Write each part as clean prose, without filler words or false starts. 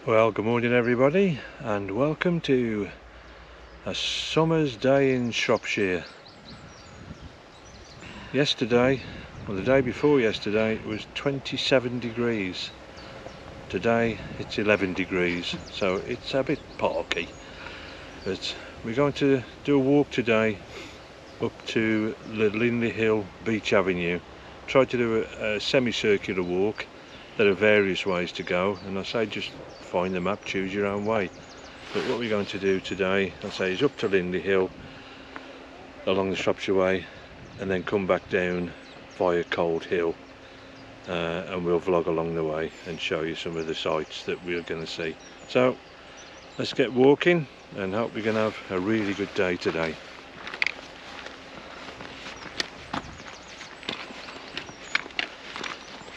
Well, good morning everybody, and welcome to a summer's day in Shropshire. Yesterday, or the day before yesterday, it was 27 degrees. Today it's 11 degrees, so it's a bit parky. But we're going to do a walk today up to the Linley Hill Beech Avenue. Try to do a semicircular walk. There are various ways to go, and I say just find the map, choose your own way. But what we're going to do today, I say, is up to Linley Hill along the Shropshire Way, and then come back down via Cold Hill, and we'll vlog along the way and show you some of the sights that we're going to see. So let's get walking and hope we're going to have a really good day today.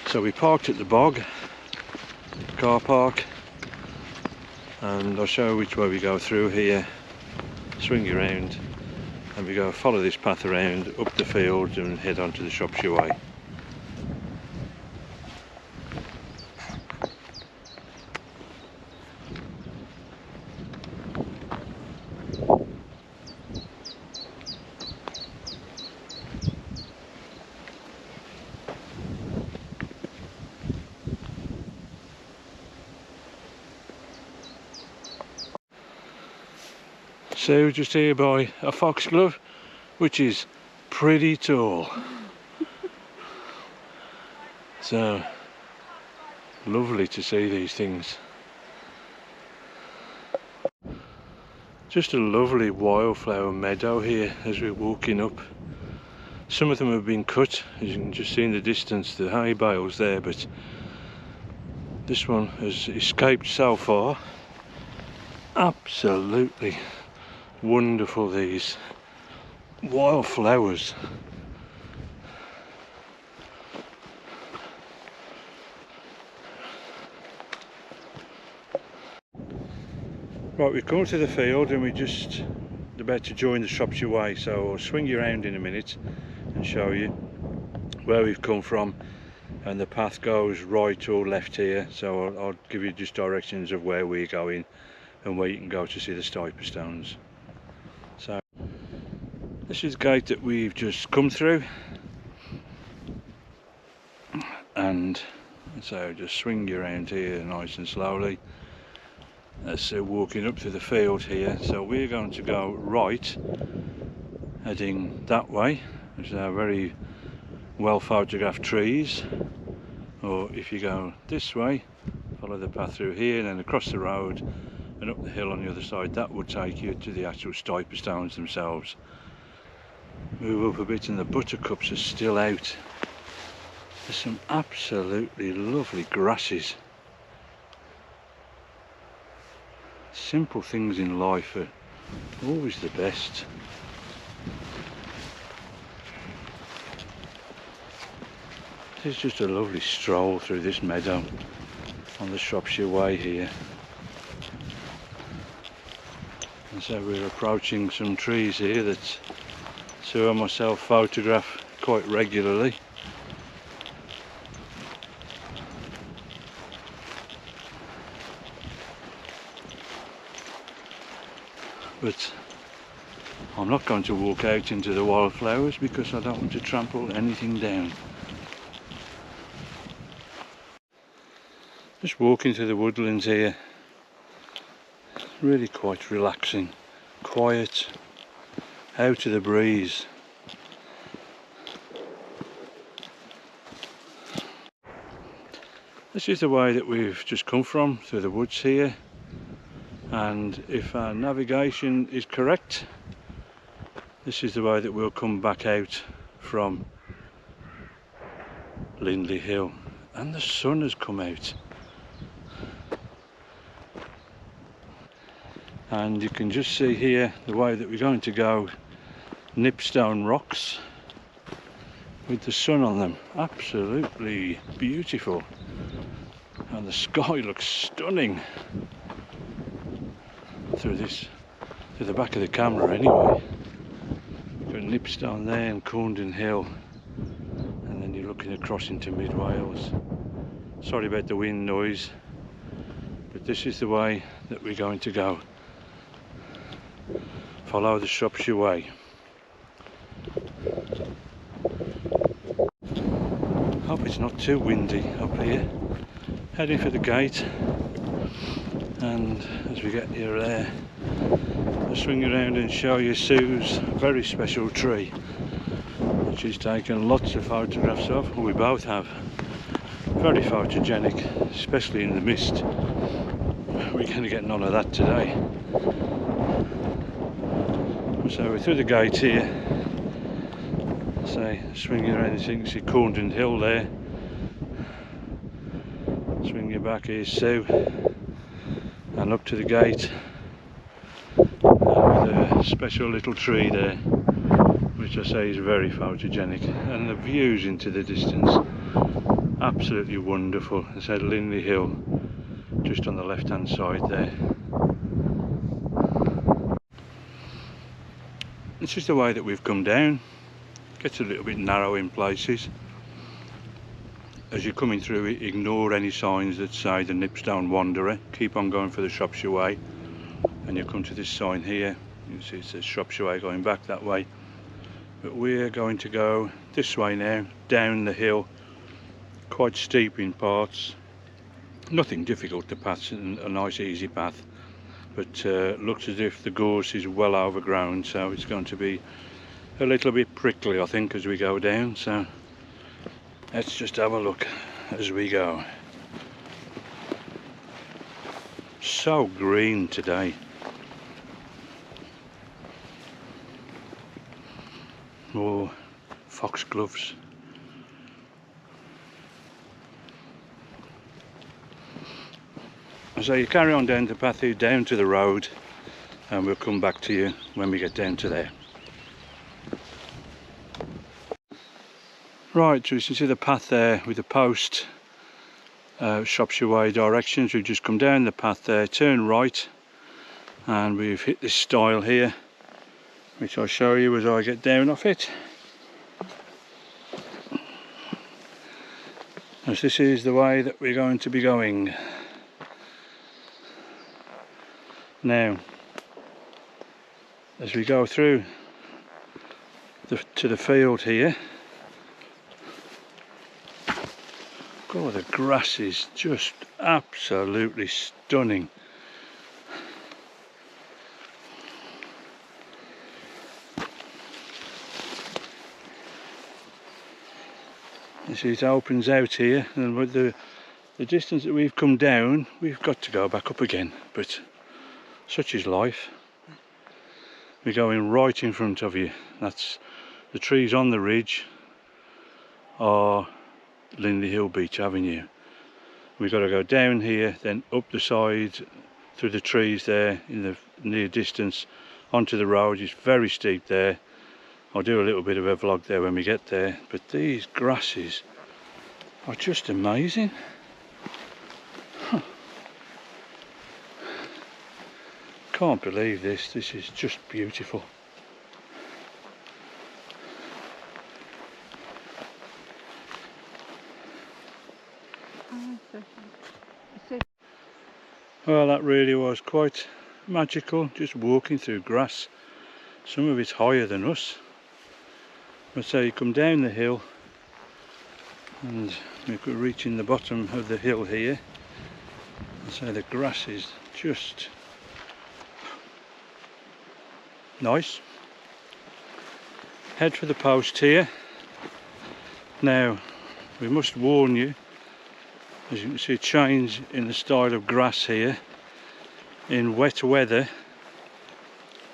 So we parked at the bog car park, and I'll show you which way we go through here. Swing around and we go follow this path around up the field and head on to the Shropshire Way. So just here by a foxglove, which is pretty tall. So lovely to see these things. Just a lovely wildflower meadow here as we're walking up. Some of them have been cut, as you can just see in the distance, the hay bales there, but this one has escaped so far. Absolutely wonderful, these wildflowers. Right, we've come to the field and we're just about to join the Shropshire Way, so I'll swing you around in a minute and show you where we've come from, and the path goes right or left here, so I'll give you just directions of where we're going and where you can go to see the stiper stones. So this is the gate that we've just come through, and so just swing you around here nice and slowly. As walking up to the field here, so we're going to go right, heading that way, which are very well photographed trees, or if you go this way, follow the path through here and then across the road and up the hill on the other side, that would take you to the actual stiper stones themselves. Move up a bit and the buttercups are still out. There's some absolutely lovely grasses. Simple things in life are always the best. It's just a lovely stroll through this meadow on the Shropshire Way here. And so we're approaching some trees here that Sue and myself photograph quite regularly. But I'm not going to walk out into the wildflowers because I don't want to trample anything down. Just walking through the woodlands here, really quite relaxing, quiet, out of the breeze. This is the way that we've just come from, through the woods here, and if our navigation is correct, this is the way that we'll come back out from Linley Hill. And the sun has come out, and you can just see here the way that we're going to go, nipstone rocks with the sun on them, absolutely beautiful, and the sky looks stunning through the back of the camera anyway. You've got Nipstone there and Corndon Hill, and then you're looking across into mid Wales. Sorry about the wind noise, but this is the way that we're going to go. Follow the Shropshire way. Hope it's not too windy up here. Heading for the gate, and as we get near there, I'll swing around and show you Sue's very special tree, which she's taken lots of photographs of, and we both have. Very photogenic, especially in the mist. We're going to get none of that today. So we're through the gate here. Say, swing around, you can see Corndon Hill there. Swing you back, here's Sue, and up to the gate, and with a special little tree there, which I say is very photogenic, and the views into the distance, absolutely wonderful. I said Linley Hill, just on the left hand side there. It's just the way that we've come down. Gets a little bit narrow in places. As you're coming through it, ignore any signs that say the Nipstone Wanderer. Keep on going for the Shropshire way, and you come to this sign here. You see it says Shropshire way going back that way. But we're going to go this way now, down the hill, quite steep in parts. Nothing difficult, the path's a nice easy path, but looks as if the gorse is well overgrown, so it's going to be a little bit prickly, I think, as we go down. So let's just have a look as we go. So green today. More foxgloves. So you carry on down the path here, down to the road, and we'll come back to you when we get down to there. Right, so you can see the path there with the post, Shropshire way directions. We've just come down the path there, turn right, and we've hit this stile here, which I'll show you as I get down off it. As this is the way that we're going to be going. Now, as we go through to the field here, oh, the grass is just absolutely stunning. You see it opens out here, and with the distance that we've come down, we've got to go back up again, but such is life. We're going right in front of you. That's the trees on the ridge are Linley Hill Beech Avenue. We've got to go down here, then up the side through the trees there in the near distance onto the road. It's very steep there. I'll do a little bit of a vlog there when we get there, but these grasses are just amazing. Huh. Can't believe this. This is just beautiful. Well, that really was quite magical, just walking through grass. Some of it's higher than us. But so you come down the hill, and we're reaching the bottom of the hill here. And so the grass is just nice. Head for the post here. Now, we must warn you, as you can see, a change in the style of grass here. In wet weather,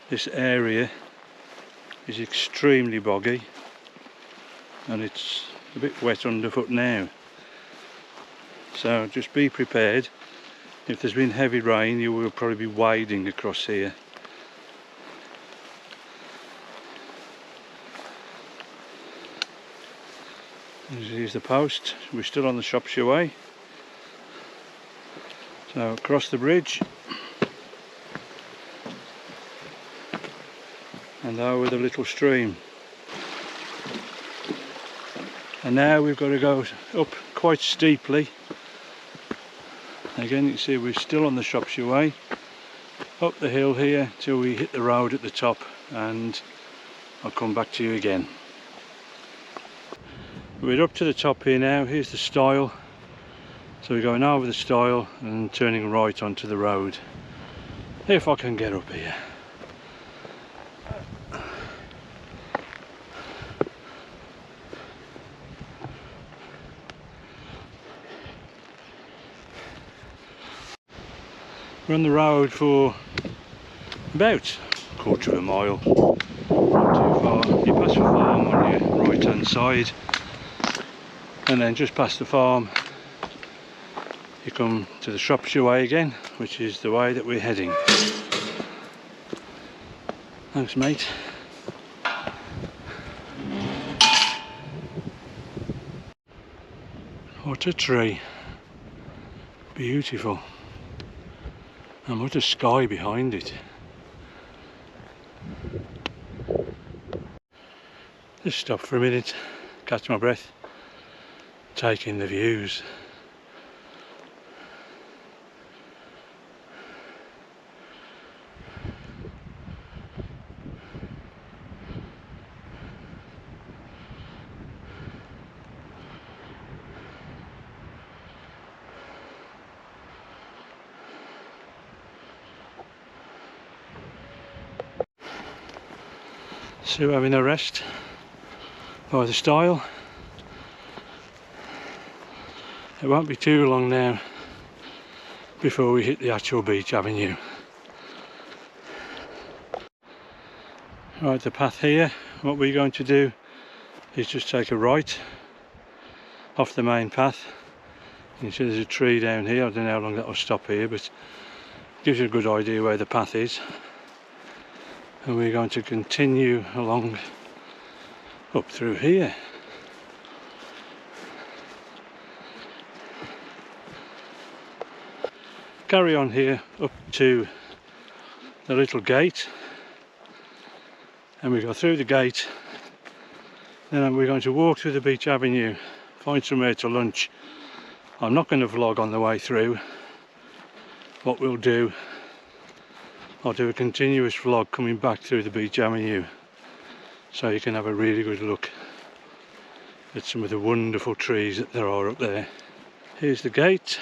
this area is extremely boggy, and it's a bit wet underfoot now. So just be prepared. If there's been heavy rain, you will probably be wading across here. Here's the post. We're still on the Shropshire way. So across the bridge and over the little stream. And now we've got to go up quite steeply Again, you can see we're still on the Shropshire Way, up the hill here till we hit the road at the top, and I'll come back to you again. We're up to the top here now. Here's the stile, so we're going over the stile and turning right onto the road, if I can get up here. We're on the road for about a quarter of a mile, not too far. You pass a farm on your right hand side, and then just past the farm you come to the Shropshire Way again, which is the way that we're heading. Thanks, mate. What a tree, beautiful. And what a sky behind it. Just stop for a minute, catch my breath, take in the views. So we're having a rest by the stile. It won't be too long now before we hit the actual beech avenue. Right, the path here, what we're going to do is just take a right off the main path. You can see there's a tree down here. I don't know how long that will stop here, but it gives you a good idea where the path is. And we're going to continue along up through here. Carry on here up to the little gate, and we go through the gate. Then we're going to walk through the beech avenue, find somewhere to lunch. I'm not going to vlog on the way through. What we'll do, I'll do a continuous vlog coming back through the beech avenue, so you can have a really good look at some of the wonderful trees that there are up there. Here's the gate.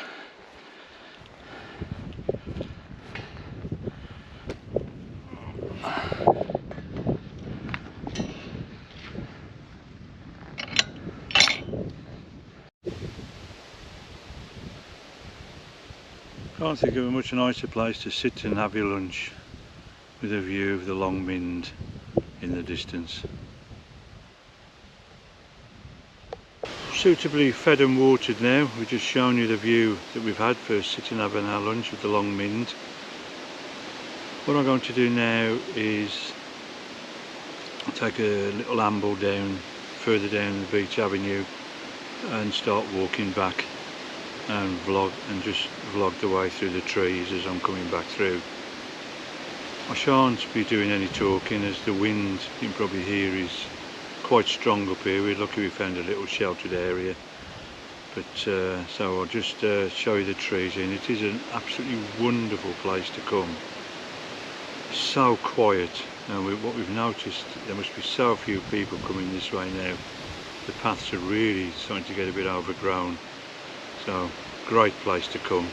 Can't think of a much nicer place to sit and have your lunch with a view of the Long Mynd in the distance. Suitably fed and watered now. We've just shown you the view that we've had for sitting having our lunch with the Long Mynd. What I'm going to do now is take a little amble down, further down the beech avenue, and start walking back and just vlog the way through the trees as I'm coming back through. I shan't be doing any talking, as the wind, you can probably hear, is quite strong up here. We're lucky we found a little sheltered area, but so I'll just show you the trees, and it is an absolutely wonderful place to come. So quiet, and what we've noticed, there must be so few people coming this way now. The paths are really starting to get a bit overgrown, so great place to come.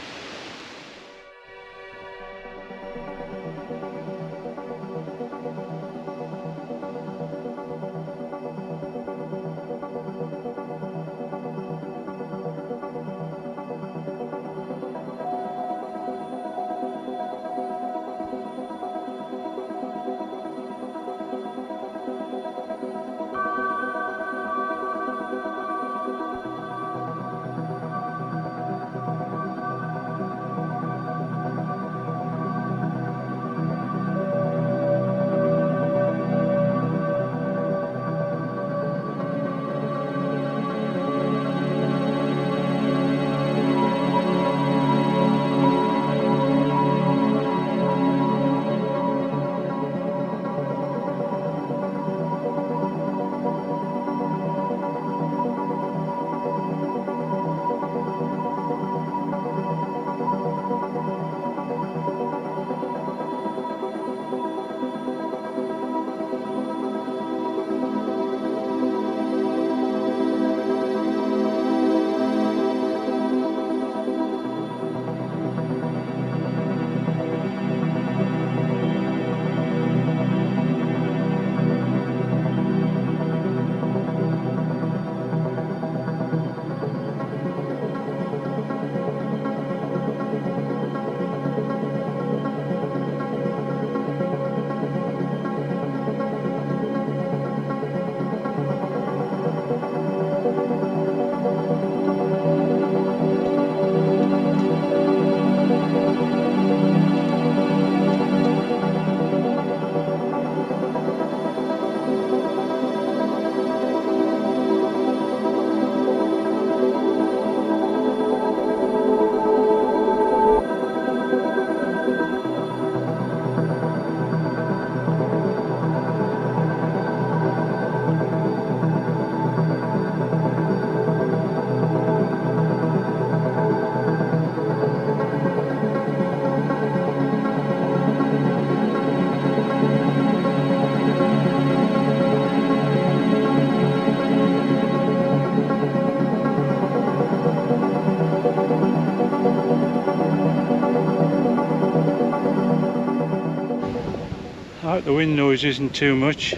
hope the wind noise isn't too much,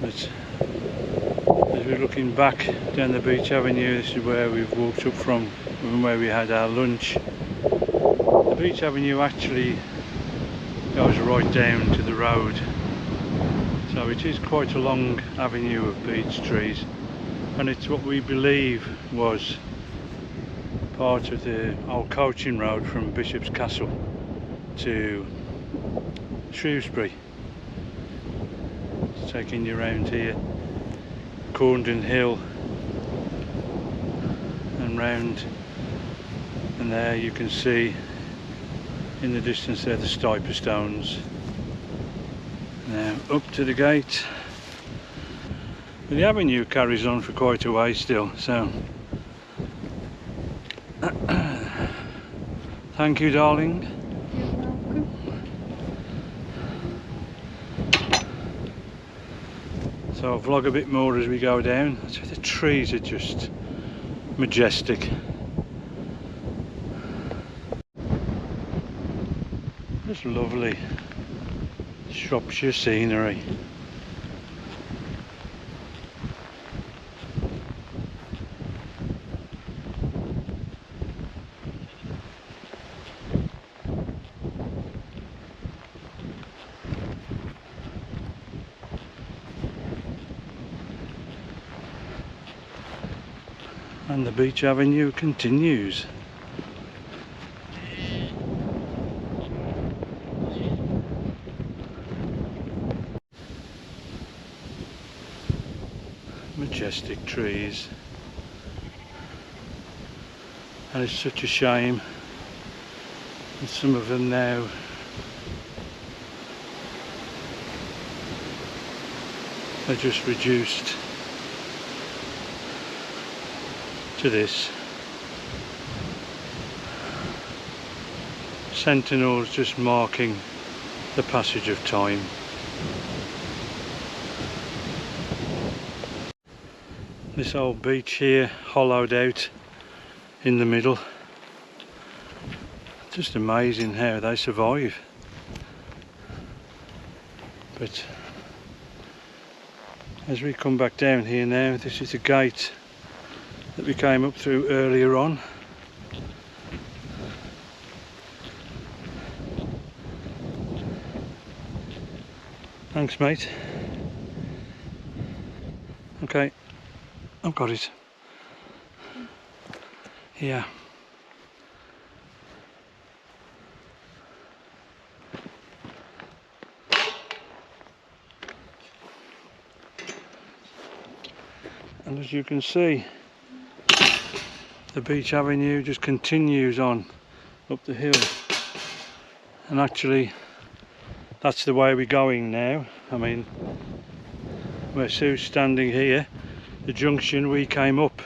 but as we're looking back down the Beech Avenue, this is where we've walked up from where we had our lunch. The Beech Avenue actually goes right down to the road, so it is quite a long avenue of beech trees, and it's what we believe was part of the old coaching road from Bishop's Castle to Shrewsbury. It's taking you around here, Corndon Hill, and round, and there you can see in the distance there the Stiper stones. Now up to the gate. But the avenue carries on for quite a way still, so thank you, darling. You're welcome. So I'll vlog a bit more as we go down. The trees are just majestic. Just lovely Shropshire scenery. And the Beech Avenue continues. Majestic trees, and it's such a shame that some of them now are just reduced to this. Sentinels just marking the passage of time. This old beech here, hollowed out in the middle. Just amazing how they survive. But as we come back down here now, this is the gate that we came up through earlier on. Thanks, mate. Okay, I've got it. Yeah. And as you can see, the Beech Avenue just continues on up the hill, and actually that's the way we're going now. I mean, where Sue's standing here, the junction, we came up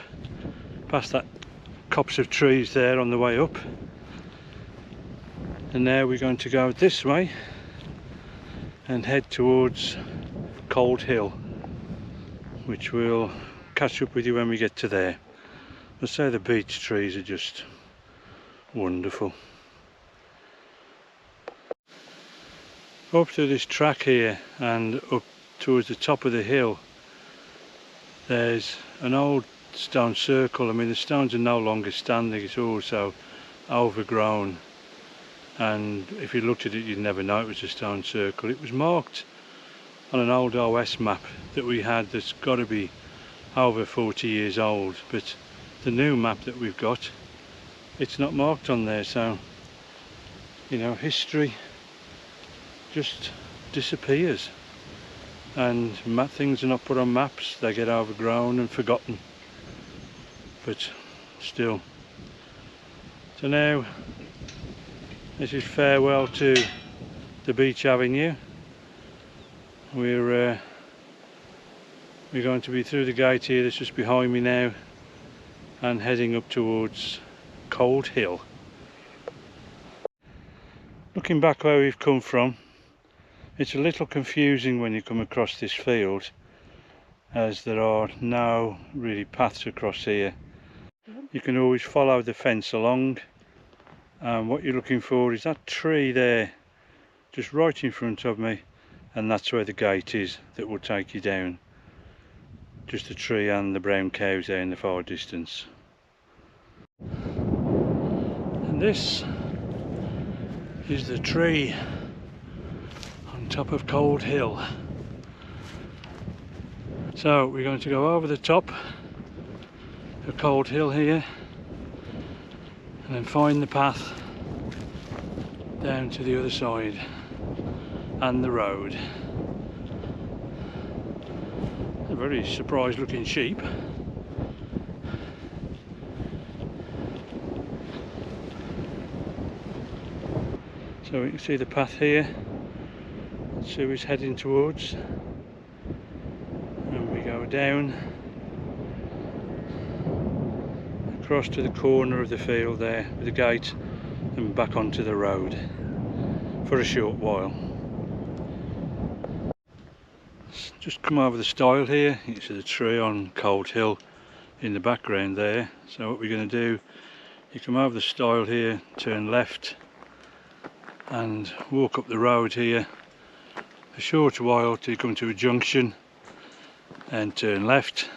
past that copse of trees there on the way up, and now we're going to go this way and head towards Cold Hill, which we'll catch up with you when we get to there. I say the beech trees are just wonderful. Up to this track here and up towards the top of the hill, there's an old stone circle. I mean, the stones are no longer standing, it's also overgrown, and if you looked at it you'd never know it was a stone circle. It was marked on an old OS map that we had that's got to be over 40 years old, but the new map that we've got, it's not marked on there. So, you know, history just disappears, and things are not put on maps, they get overgrown and forgotten. But still, so now this is farewell to the Beech Avenue. We're going to be through the gate here that's just behind me now and heading up towards Cold Hill. Looking back where we've come from, it's a little confusing when you come across this field, as there are no really paths across here. You can always follow the fence along, and what you're looking for is that tree there just right in front of me, and that's where the gate is that will take you down. Just the tree and the brown cows there in the far distance. And this is the tree on top of Cold Hill. So we're going to go over the top of Cold Hill here and then find the path down to the other side and the road. A very surprised looking sheep. So we can see the path here Sue is heading towards, and we go down across to the corner of the field there with the gate and back onto the road for a short while. Just come over the stile here, you can see the tree on Cold Hill in the background there. So what we're going to do, you come over the stile here, turn left and walk up the road here a short while till you come to a junction, and turn left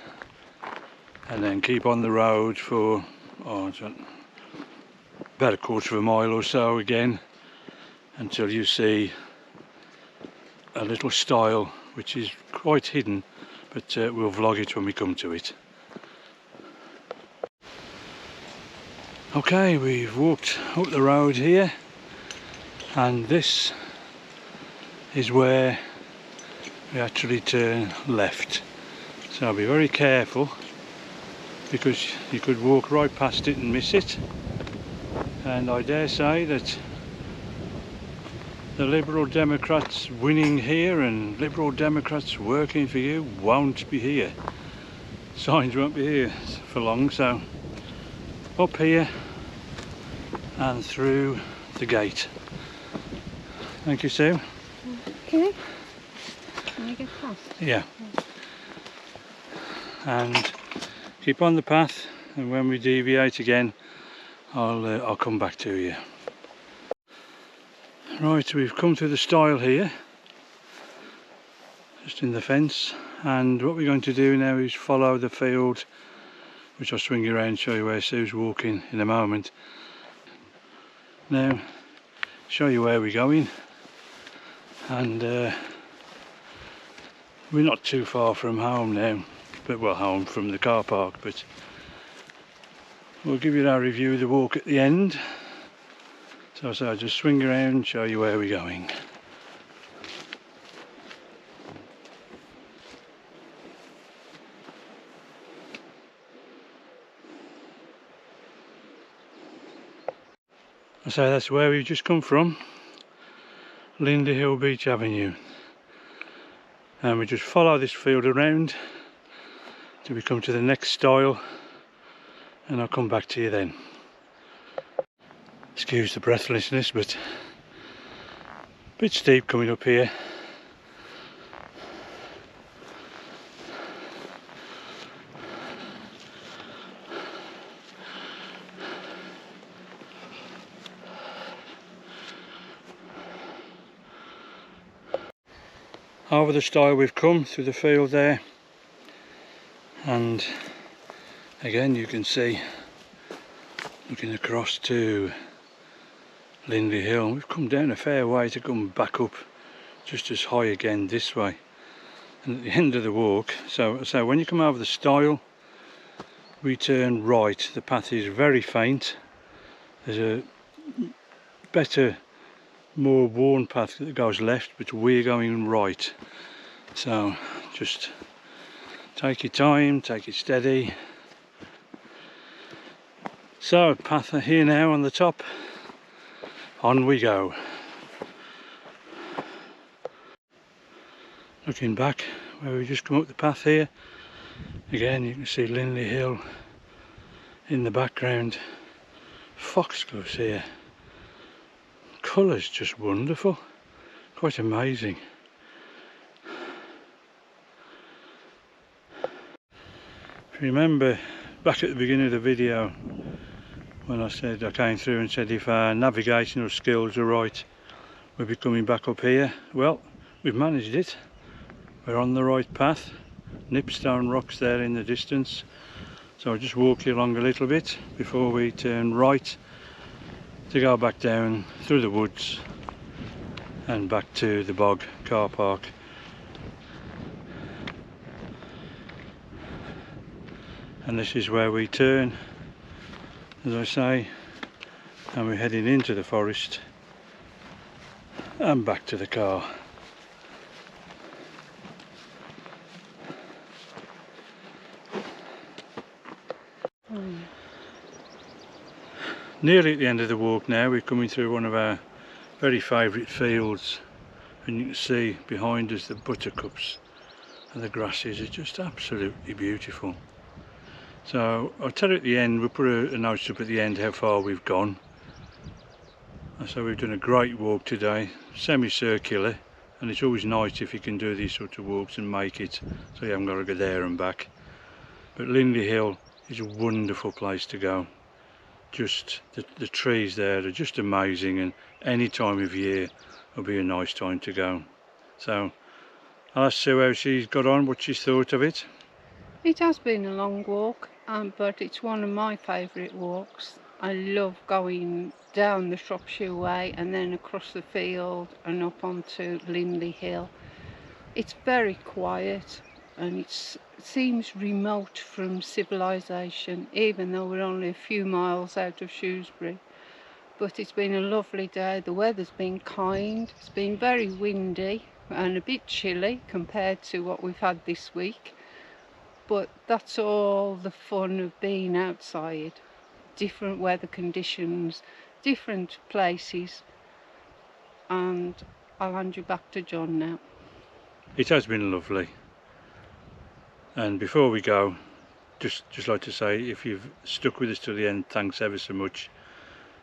and then keep on the road for about a quarter of a mile or so again until you see a little stile which is quite hidden, but we'll vlog it when we come to it. Okay, we've walked up the road here, and this is where we actually turn left. So be very careful, because you could walk right past it and miss it. And I dare say that the Liberal Democrats winning here and Liberal Democrats working for you won't be here. Signs won't be here for long, so up here and through the gate. Thank you, Sue. Okay. Can I get past? Yeah. And keep on the path, and when we deviate again, I'll come back to you. Right, we've come to the stile here, just in the fence, and what we're going to do now is follow the field, which I'll swing you around and show you where Sue's walking in a moment. Now, show you where we're going, and we're not too far from home now, but well, home from the car park, but we'll give you our review of the walk at the end. So I'll just swing around and show you where we're going. So that's where we've just come from, Linley Hill Beech Avenue. And we just follow this field around till we come to the next stile, and I'll come back to you then. Excuse the breathlessness, but a bit steep coming up here. Over the stile we've come through the field there, and again you can see, looking across to Linley Hill, we've come down a fair way to come back up just as high again this way. And at the end of the walk, so when you come over the stile, we turn right. The path is very faint. There's a better, more worn path that goes left, but we're going right. So just take your time, take it steady. So path here now on the top. On we go. Looking back where we just come up the path here, again you can see Linley Hill in the background. Foxgloves here. Colours just wonderful, quite amazing. If you remember back at the beginning of the video when I came through and said if our navigational skills are right, we'll be coming back up here. Well, we've managed it. We're on the right path. Nipstone rocks there in the distance. So I'll just walk you along a little bit before we turn right to go back down through the woods and back to the bog car park. And this is where we turn, as I say, and we're heading into the forest and back to the car. Nearly at the end of the walk now. We're coming through one of our very favourite fields, and you can see behind us the buttercups, and the grasses are just absolutely beautiful. So I'll tell you at the end, we'll put a note up at the end how far we've gone. So we've done a great walk today, semicircular, and it's always nice if you can do these sort of walks and make it so you haven't got to go there and back. But Linley Hill is a wonderful place to go. Just the trees there are just amazing, and any time of year will be a nice time to go. So I'll ask Sue how she's got on, what she's thought of it. It has been a long walk, but it's one of my favourite walks. I love going down the Shropshire way and then across the field and up onto Linley Hill. It's very quiet, and it seems remote from civilization, even though we're only a few miles out of Shrewsbury. But it's been a lovely day. The weather's been kind. It's been very windy and a bit chilly compared to what we've had this week, but that's all the fun of being outside. Different weather conditions, different places. And I'll hand you back to John now. It has been lovely. And before we go, just like to say, if you've stuck with us to the end, thanks ever so much.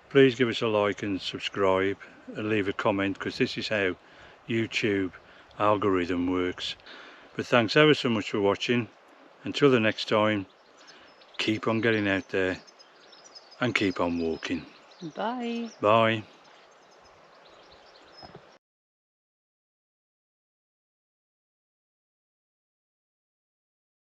Please give us a like and subscribe and leave a comment, because this is how YouTube algorithm works. But thanks ever so much for watching. Until the next time, keep on getting out there and keep on walking. Bye. Bye.